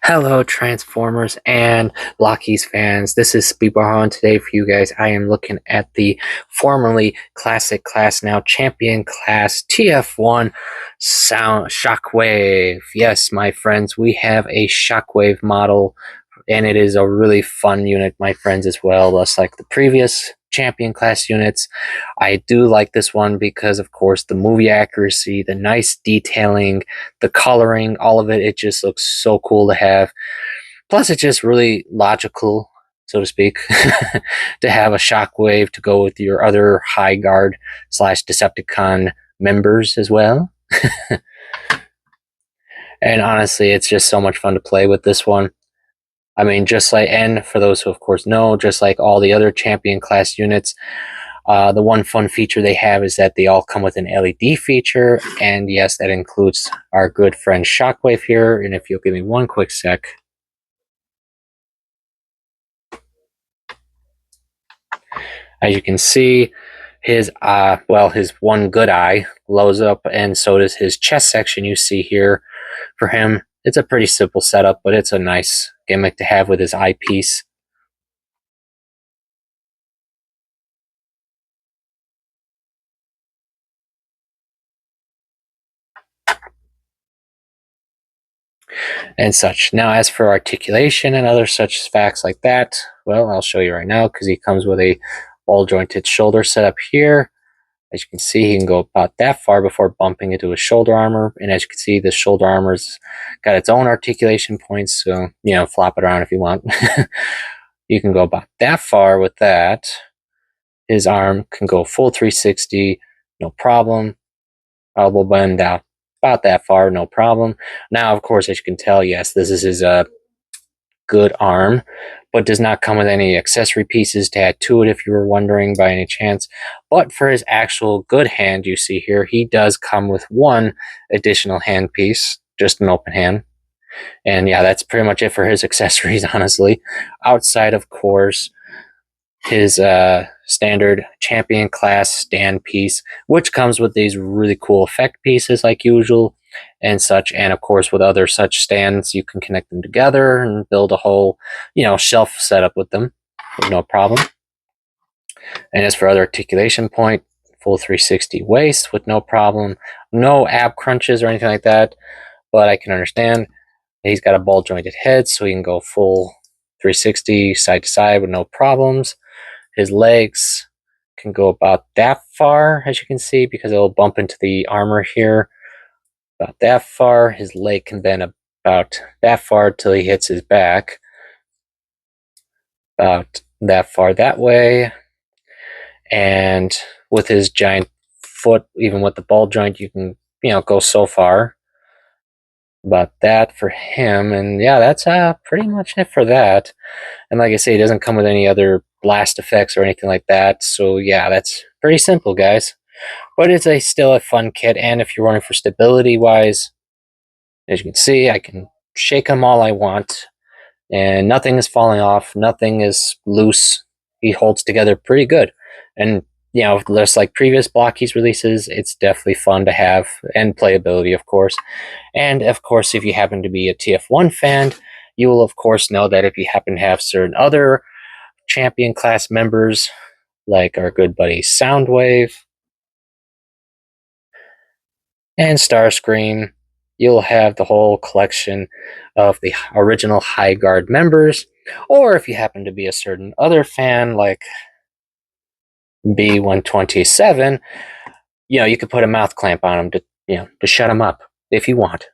Hello, Transformers and Blokees fans. This is Speedball today for you guys. I am looking at the formerly Classic Class, now Champion Class TF1 Sound Shockwave. Yes, my friends, we have a Shockwave model, and it is a really fun unit, my friends, as well. Just like the previous Champion Class units, I do like this one because, of course, the movie accuracy, the nice detailing, the coloring, all of it, it just looks so cool to have. Plus, it's just really logical, so to speak, to have a Shockwave to go with your other High Guard slash Decepticon members as well. And honestly, it's just so much fun to play with this one. I mean, just like, and for those who of course know, just like all the other Champion Class units, the one fun feature they have is that they all come with an LED feature, and yes, that includes our good friend Shockwave here. And if you'll give me one quick sec. As you can see, his his one good eye glows up, and so does his chest section you see here for him. It's a pretty simple setup, but it's a nice gimmick to have with his eyepiece. And such. Now, as for articulation and other such facts like that, well, I'll show you right now because he comes with a ball-jointed shoulder setup here. As you can see, he can go about that far before bumping into his shoulder armor. And as you can see, the shoulder armor's got its own articulation points, so, flop it around if you want. You can go about that far with that. His arm can go full 360, no problem. Elbow bend out about that far, no problem. Now, of course, as you can tell, yes, this is his good arm, but does not come with any accessory pieces to add to it if you were wondering by any chance. But for his actual good hand you see here, he does come with one additional hand piece, just an open hand. And yeah, that's pretty much it for his accessories, honestly. Outside, of course, his standard Champion Class stand piece, which comes with these really cool effect pieces like usual and such. And of course, with other such stands, you can connect them together and build a whole, shelf setup with them with no problem. And as for other articulation point, full 360 waist with no problem. No ab crunches or anything like that, but I can understand. He's got a ball jointed head, so he can go full 360 side to side with no problems. His legs can go about that far, as you can see, because it'll bump into the armor here. About that far. His leg can bend about that far till he hits his back. About that far that way. And with his giant foot, even with the ball joint, you can, go so far. About that for him. And yeah, that's pretty much it for that. And like I say, it doesn't come with any other blast effects or anything like that. So yeah, that's pretty simple, guys. But it's still a fun kit. And if you're running for stability wise, as you can see, I can shake him all I want. And nothing is falling off. Nothing is loose. He holds together pretty good. And, just like previous Blokees releases, it's definitely fun to have. And playability, of course. And, of course, if you happen to be a TF1 fan, you will, of course, know that if you happen to have certain other Champion Class members, like our good buddy Soundwave and Starscream, you'll have the whole collection of the original High Guard members. Or if you happen to be a certain other fan, like B127, you could put a mouth clamp on him to shut him up if you want.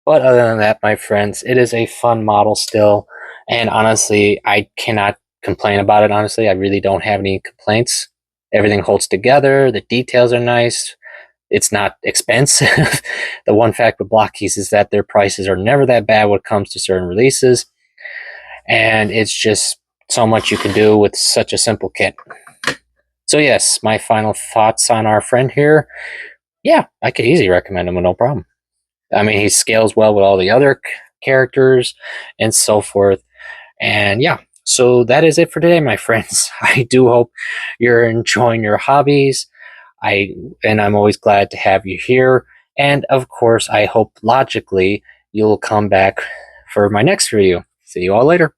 But other than that, my friends, it is a fun model still. And honestly, I cannot complain about it. Honestly, I really don't have any complaints. Everything holds together. The details are nice. It's not expensive. The one fact with Blokees is that their prices are never that bad when it comes to certain releases. And it's just so much you can do with such a simple kit. So yes, my final thoughts on our friend here. Yeah, I could easily recommend him with no problem. I mean, he scales well with all the other characters and so forth. And yeah, so that is it for today, my friends. I do hope you're enjoying your hobbies. I'm always glad to have you here. And of course, I hope logically you'll come back for my next review. See you all later.